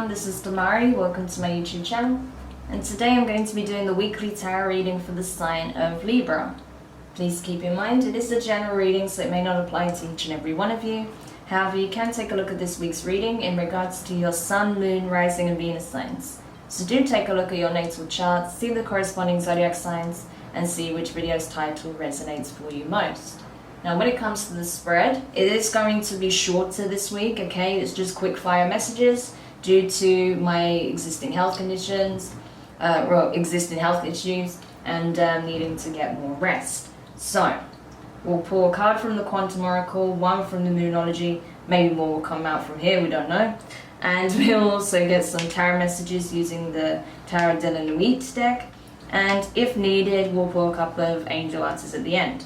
everyone, this is Demari. Welcome to my YouTube channel, and today I'm going to be doing the weekly tarot reading for the sign of Libra. Please keep in mind it is a general reading, so it may not apply to each and every one of you. However, you can take a look at this week's reading in regards to your Sun, Moon, Rising and Venus signs. So do take a look at your natal chart, see the corresponding zodiac signs, and see which video's title resonates for you most. Now when it comes to the spread, it is going to be shorter this week, okay? It's just quick fire messages due to my existing health conditions, existing health issues, and needing to get more rest. So, we'll pull a card from the Quantum Oracle, one from the Moonology, maybe more will come out from here, we don't know. And we'll also get some tarot messages using the Tarot de la Nuit deck. And if needed, we'll pull a couple of angel answers at the end.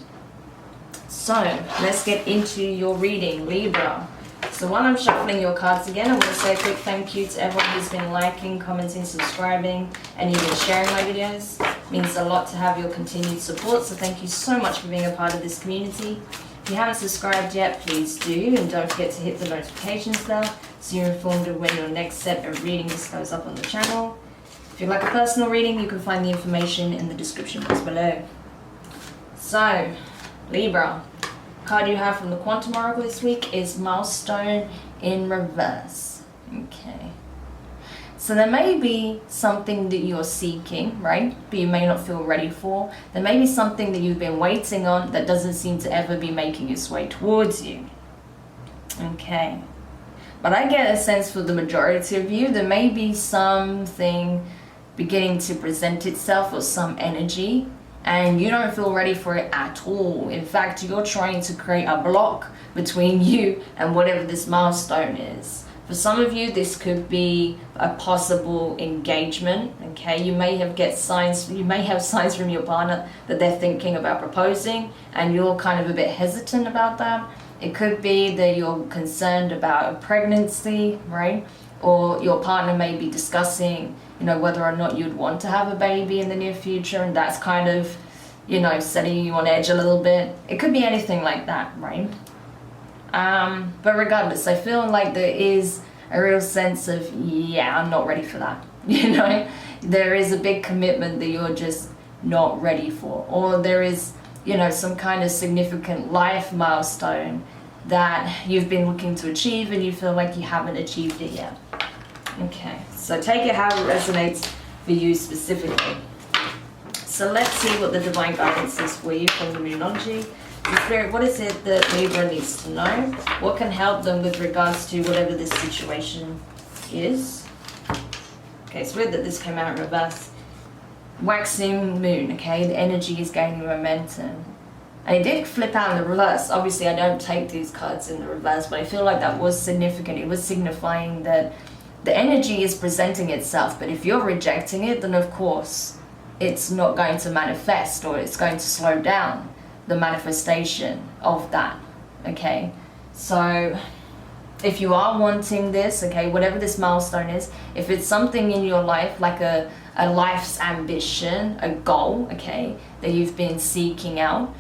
So, let's get into your reading, Libra. So while I'm shuffling your cards again, I want to say a quick thank you to everyone who's been liking, commenting, subscribing, and even sharing my videos. It means a lot to have your continued support, so thank you so much for being a part of this community. If you haven't subscribed yet, please do, and don't forget to hit the notifications bell so you're informed of when your next set of readings goes up on the channel. If you'd like a personal reading, you can find the information in the description box below. So, Libra, card you have from the Quantum Oracle this week is Milestone in reverse. Okay. So there may be something that you're seeking, right? But you may not feel ready for. There may be something that you've been waiting on that doesn't seem to ever be making its way towards you. Okay. But I get a sense for the majority of you, there may be something beginning to present itself or some energy, and you don't feel ready for it at all. In fact, you're trying to create a block between you and whatever this milestone is. For some of you, this could be a possible engagement, okay? You may have signs from your partner that they're thinking about proposing, and you're kind of a bit hesitant about that. It could be that you're concerned about a pregnancy, right? Or your partner may be discussing, whether or not you'd want to have a baby in the near future, and that's kind of, setting you on edge a little bit. It could be anything like that, right? But regardless, I feel like there is a real sense of, yeah, I'm not ready for that. There is a big commitment that you're just not ready for, or there is, some kind of significant life milestone that you've been looking to achieve and you feel like you haven't achieved it yet. Okay, so take it how it resonates for you specifically. So let's see what the divine guidance is for you from the Moonology. Spirit, what is it that Libra needs to know? What can help them with regards to whatever this situation is? Okay, it's weird that this came out in reverse. Waxing moon, okay, the energy is gaining momentum. And it did flip out in the reverse. Obviously, I don't take these cards in the reverse, but I feel like that was significant. It was signifying that the energy is presenting itself, but if you're rejecting it, then of course it's not going to manifest, or it's going to slow down the manifestation of that, okay? So if you are wanting this, okay, whatever this milestone is, if it's something in your life, like a life's ambition, a goal, okay, that you've been seeking out,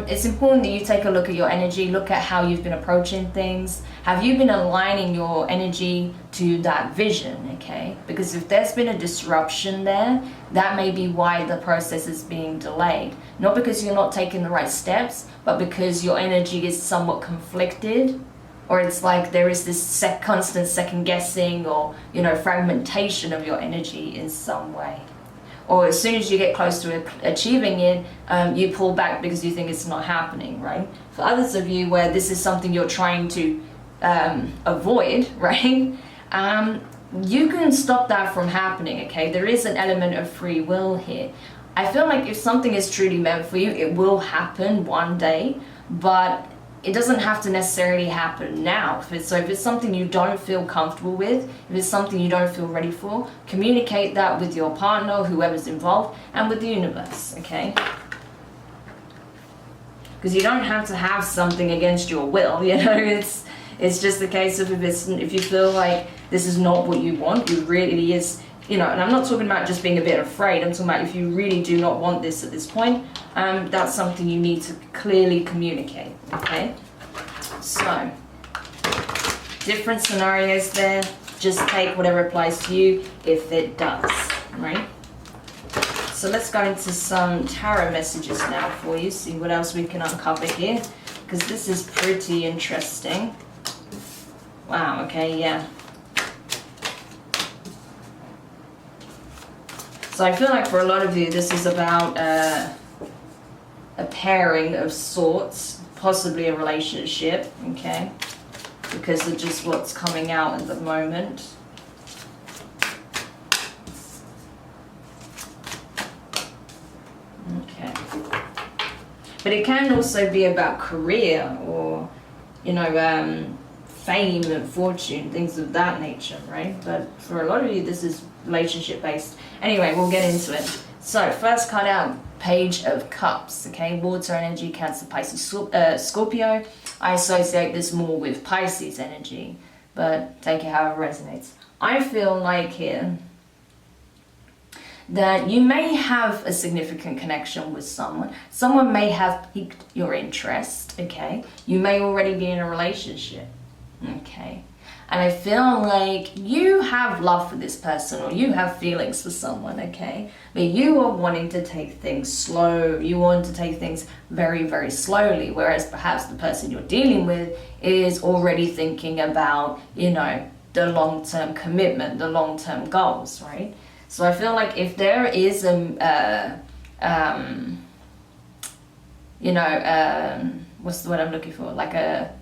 it's important that you take a look at your energy, look at how you've been approaching things. Have you been aligning your energy to that vision, okay? Because if there's been a disruption there, that may be why the process is being delayed. Not because you're not taking the right steps, but because your energy is somewhat conflicted, or it's like there is this constant second guessing or, fragmentation of your energy in some way. Or as soon as you get close to achieving it, you pull back because you think it's not happening, right? For others of you where this is something you're trying to avoid, right? You can stop that from happening, okay? There is an element of free will here. I feel like if something is truly meant for you, it will happen one day, but it doesn't have to necessarily happen now. So if it's something you don't feel comfortable with, if it's something you don't feel ready for, communicate that with your partner, whoever's involved, and with the universe, okay? Because you don't have to have something against your will, it's just a case of if you feel like this is not what you want, it really is, and I'm not talking about just being a bit afraid, I'm talking about if you really do not want this at this point, that's something you need to clearly communicate, okay? So, different scenarios there. Just take whatever applies to you if it does, right? So let's go into some tarot messages now for you, see what else we can uncover here, because this is pretty interesting. Wow, okay, yeah. So I feel like for a lot of you, this is about a pairing of sorts, possibly a relationship, okay? Because of just what's coming out at the moment. Okay. But it can also be about career or, you know, fame and fortune, things of that nature, right? But for a lot of you, this is relationship based. Anyway, we'll get into it. So first card out, Page of Cups, okay? Water energy, Cancer, Pisces, Scorpio. I associate this more with Pisces energy, but take it however it resonates. I feel like here that you may have a significant connection with someone. Someone may have piqued your interest, okay? You may already be in a relationship, okay? And I feel like you have love for this person or you have feelings for someone, okay? But you are wanting to take things slow. You want to take things very, very slowly. Whereas perhaps the person you're dealing with is already thinking about, you know, the long-term commitment, the long-term goals, right? So I feel like if there is what's the word I'm looking for? Like a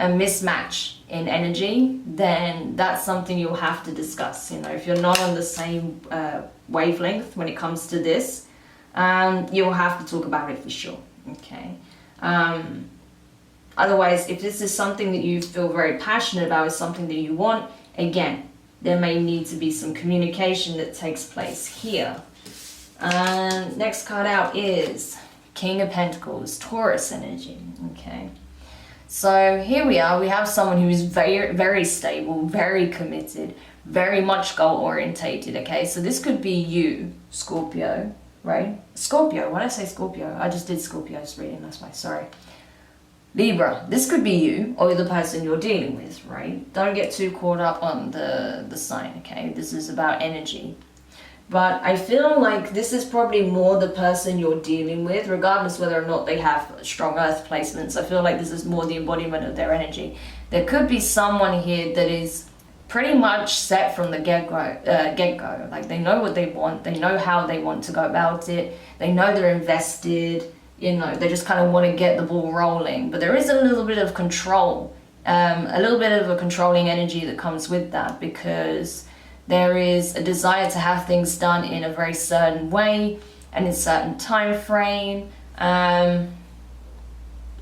mismatch in energy, then that's something you'll have to discuss. You know, if you're not on the same wavelength when it comes to this, you'll have to talk about it for sure, okay? Otherwise, if this is something that you feel very passionate about, is something that you want, again, there may need to be some communication that takes place here. Next card out is King of Pentacles, Taurus energy, okay? So here we are, we have someone who is very, very stable, very committed, very much goal orientated, okay? So this could be you, Scorpio, right? Scorpio, why did I say Scorpio? I just did Scorpio's reading, that's why, sorry. Libra, this could be you or the person you're dealing with, right? Don't get too caught up on the sign, okay? This is about energy. But I feel like this is probably more the person you're dealing with, regardless whether or not they have strong earth placements. I feel like this is more the embodiment of their energy. There could be someone here that is pretty much set from the get-go. Like they know what they want, they know how they want to go about it, they know they're invested, you know, they just kind of want to get the ball rolling. But there is a little bit of control, a little bit of a controlling energy that comes with that, because there is a desire to have things done in a very certain way and in a certain time frame,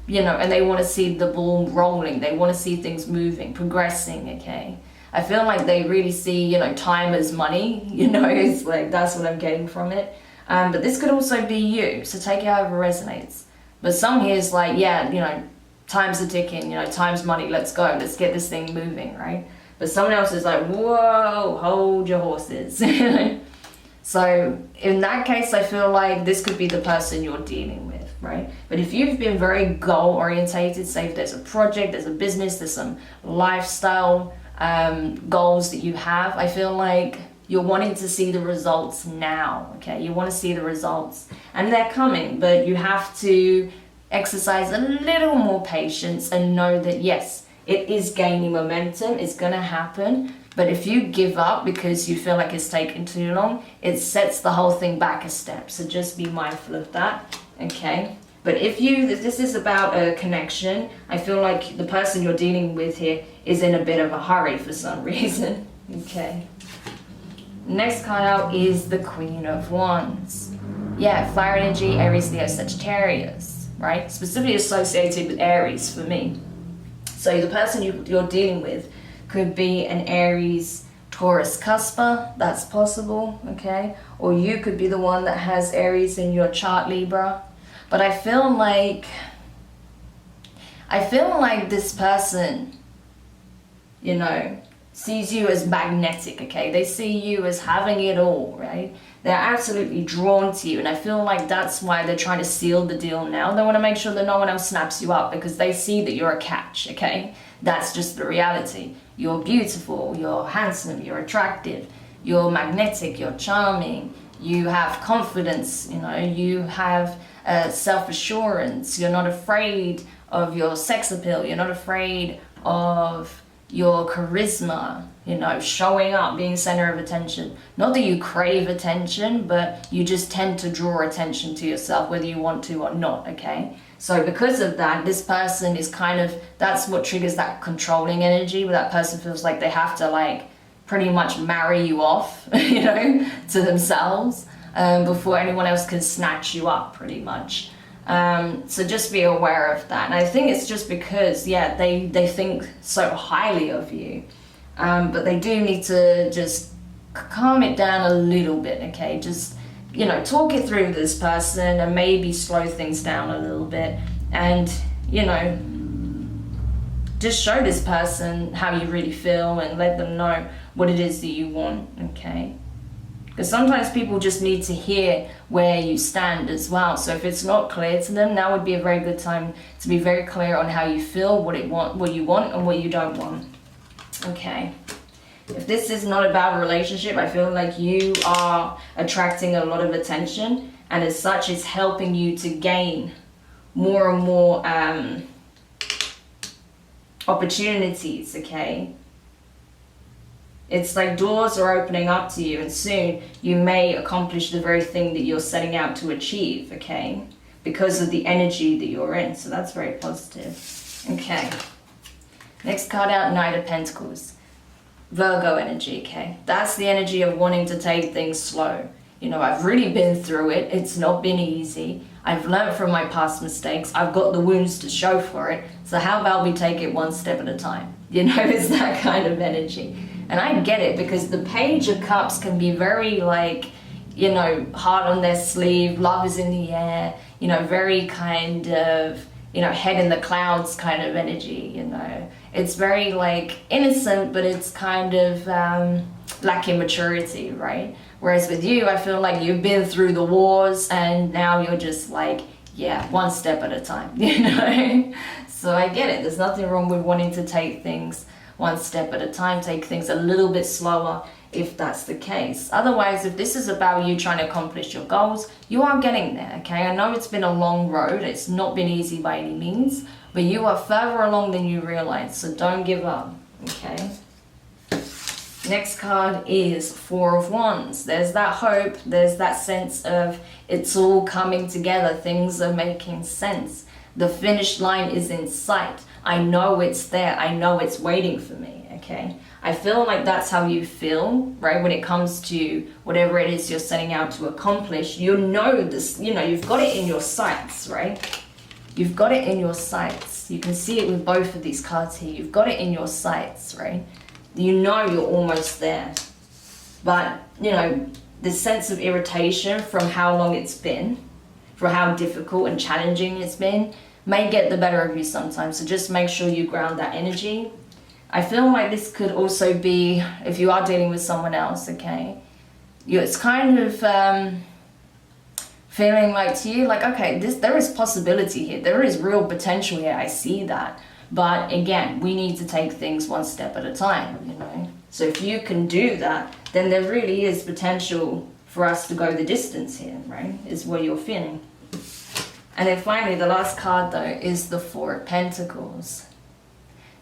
you know, and they want to see the ball rolling. They want to see things moving, progressing, okay? I feel like they really see, you know, time as money, you know, it's like, that's what I'm getting from it. But this could also be you, so take it however it resonates. But some here is like, yeah, you know, time's a ticking, you know, time's money, let's go, let's get this thing moving, right? But someone else is like, whoa, hold your horses. So in that case, I feel like this could be the person you're dealing with, right? But if you've been very goal orientated, say if there's a project, there's a business, there's some lifestyle goals that you have, I feel like you're wanting to see the results now, okay? You want to see the results and they're coming, but you have to exercise a little more patience and know that yes, it is gaining momentum, it's gonna happen. But if you give up because you feel like it's taken too long, it sets the whole thing back a step. So just be mindful of that, okay? But if this is about a connection, I feel like the person you're dealing with here is in a bit of a hurry for some reason, okay? Next card out is the Queen of Wands. Yeah, fire energy, Aries, Leo, Sagittarius, right? Specifically associated with Aries for me. So the person you're dealing with could be an Aries, Taurus cusper, that's possible, okay? Or you could be the one that has Aries in your chart, Libra. But I feel like this person, you know, sees you as magnetic, okay? They see you as having it all, right? They're absolutely drawn to you, and I feel like that's why they're trying to seal the deal now. They want to make sure that no one else snaps you up because they see that you're a catch, okay? That's just the reality. You're beautiful, you're handsome, you're attractive, you're magnetic, you're charming, you have confidence, you know, you have self-assurance, you're not afraid of your sex appeal, you're not afraid of your charisma, you know, showing up, being center of attention. Not that you crave attention, but you just tend to draw attention to yourself, whether you want to or not, okay? So because of that, this person is kind of, that's what triggers that controlling energy, where that person feels like they have to like pretty much marry you off, you know, to themselves before anyone else can snatch you up, pretty much. So just be aware of that. And I think it's just because, yeah, they think so highly of you, but they do need to just calm it down a little bit, okay? Just, you know, talk it through with this person and maybe slow things down a little bit, and, you know, just show this person how you really feel and let them know what it is that you want, okay? Because sometimes people just need to hear where you stand as well. So if it's not clear to them, now would be a very good time to be very clear on how you feel, what you want and what you don't want. Okay. If this is not about a relationship, I feel like you are attracting a lot of attention, and as such, it's helping you to gain more and more opportunities, okay? It's like doors are opening up to you, and soon you may accomplish the very thing that you're setting out to achieve, okay? Because of the energy that you're in. So that's very positive. Okay. Next card out, Knight of Pentacles. Virgo energy, okay? That's the energy of wanting to take things slow. You know, I've really been through it. It's not been easy. I've learned from my past mistakes. I've got the wounds to show for it. So how about we take it one step at a time? You know, it's that kind of energy. And I get it, because the Page of Cups can be very like, you know, heart on their sleeve, love is in the air, you know, very kind of, you know, head in the clouds kind of energy, you know. It's very like innocent, but it's kind of lacking maturity, right? Whereas with you, I feel like you've been through the wars and now you're just like, yeah, one step at a time, you know? So I get it. There's nothing wrong with wanting to take things one step at a time, take things a little bit slower if that's the case. Otherwise, if this is about you trying to accomplish your goals, you are getting there, okay? I know it's been a long road. It's not been easy by any means, but you are further along than you realize, so don't give up, okay? Next card is Four of Wands. There's that hope. There's that sense of it's all coming together. Things are making sense. The finish line is in sight. I know it's there. I know it's waiting for me, okay? I feel like that's how you feel, right? When it comes to whatever it is you're setting out to accomplish, you know this, you know, you've got it in your sights, right? You've got it in your sights. You can see it with both of these cards here. You've got it in your sights, right? You know you're almost there. But, you know, the sense of irritation from how long it's been, for how difficult and challenging it's been, may get the better of you sometimes. So just make sure you ground that energy. I feel like this could also be, if you are dealing with someone else, okay, it's kind of feeling like to you, like, okay, there is possibility here. There is real potential here. I see that. But again, we need to take things one step at a time, you know. So if you can do that, then there really is potential for us to go the distance here, right? Is what you're feeling. And then finally, the last card though is the Four of Pentacles.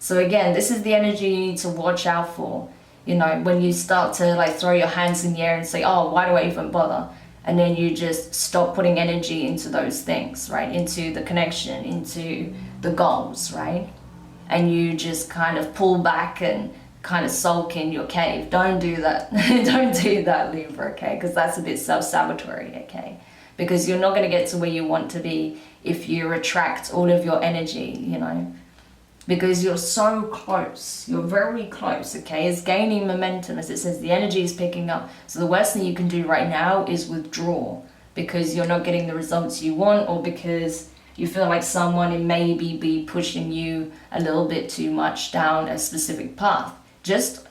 So again, this is the energy you need to watch out for. You know, when you start to like throw your hands in the air and say, oh, why do I even bother? And then you just stop putting energy into those things, right? Into the connection, into the goals, right? And you just kind of pull back and kind of sulk in your cave. Don't do that. Don't do that, Libra, okay? Because that's a bit self-sabotatory, okay? Because you're not going to get to where you want to be if you retract all of your energy, you know? Because you're so close. You're very close, okay? It's gaining momentum. As it says, the energy is picking up. So the worst thing you can do right now is withdraw, because you're not getting the results you want, or because you feel like someone may be pushing you a little bit too much down a specific path. Just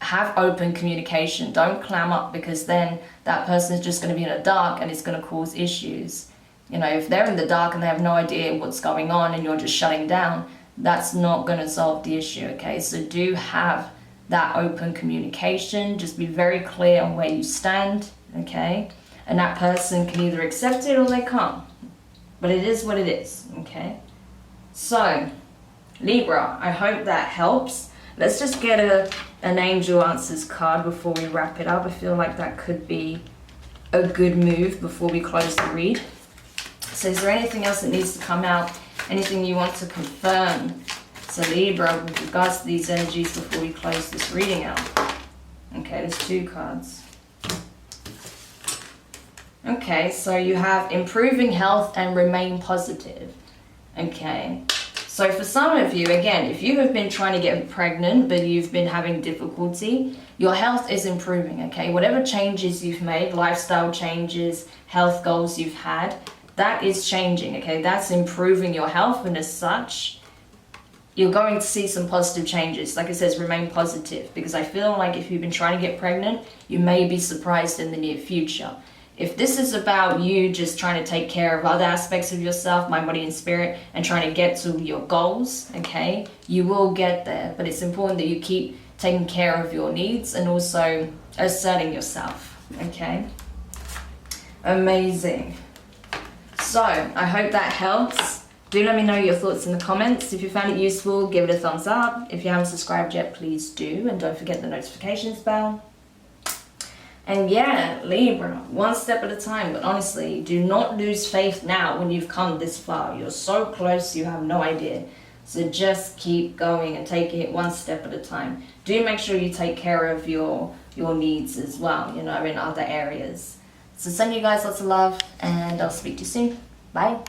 have open communication. Don't clam up, because then that person is just going to be in the dark and it's going to cause issues. You know, if they're in the dark and they have no idea what's going on and you're just shutting down, that's not going to solve the issue, okay? So do have that open communication. Just be very clear on where you stand, okay? And that person can either accept it or they can't. But it is what it is, okay? So, Libra, I hope that helps. Let's just get an Angel Answers card before we wrap it up. I feel like that could be a good move before we close the read. So is there anything else that needs to come out? Anything you want to confirm to Libra with regards to these energies before we close this reading out? Okay, there's 2 cards. Okay, so you have improving health and remain positive. Okay, so for some of you, again, if you have been trying to get pregnant but you've been having difficulty, your health is improving, okay? Whatever changes you've made, lifestyle changes, health goals you've had, that is changing, okay? That's improving your health, and as such, you're going to see some positive changes. Like it says, remain positive, because I feel like if you've been trying to get pregnant, you may be surprised in the near future. If this is about you just trying to take care of other aspects of yourself, mind, body, and spirit, and trying to get to your goals, okay, you will get there. But it's important that you keep taking care of your needs and also asserting yourself, okay? Amazing. So, I hope that helps. Do let me know your thoughts in the comments. If you found it useful, give it a thumbs up. If you haven't subscribed yet, please do. And don't forget the notifications bell. And yeah, Libra, one step at a time. But honestly, do not lose faith now when you've come this far. You're so close, you have no idea. So just keep going and take it one step at a time. Do make sure you take care of your needs as well, you know, in other areas. So send you guys lots of love, and I'll speak to you soon. Bye.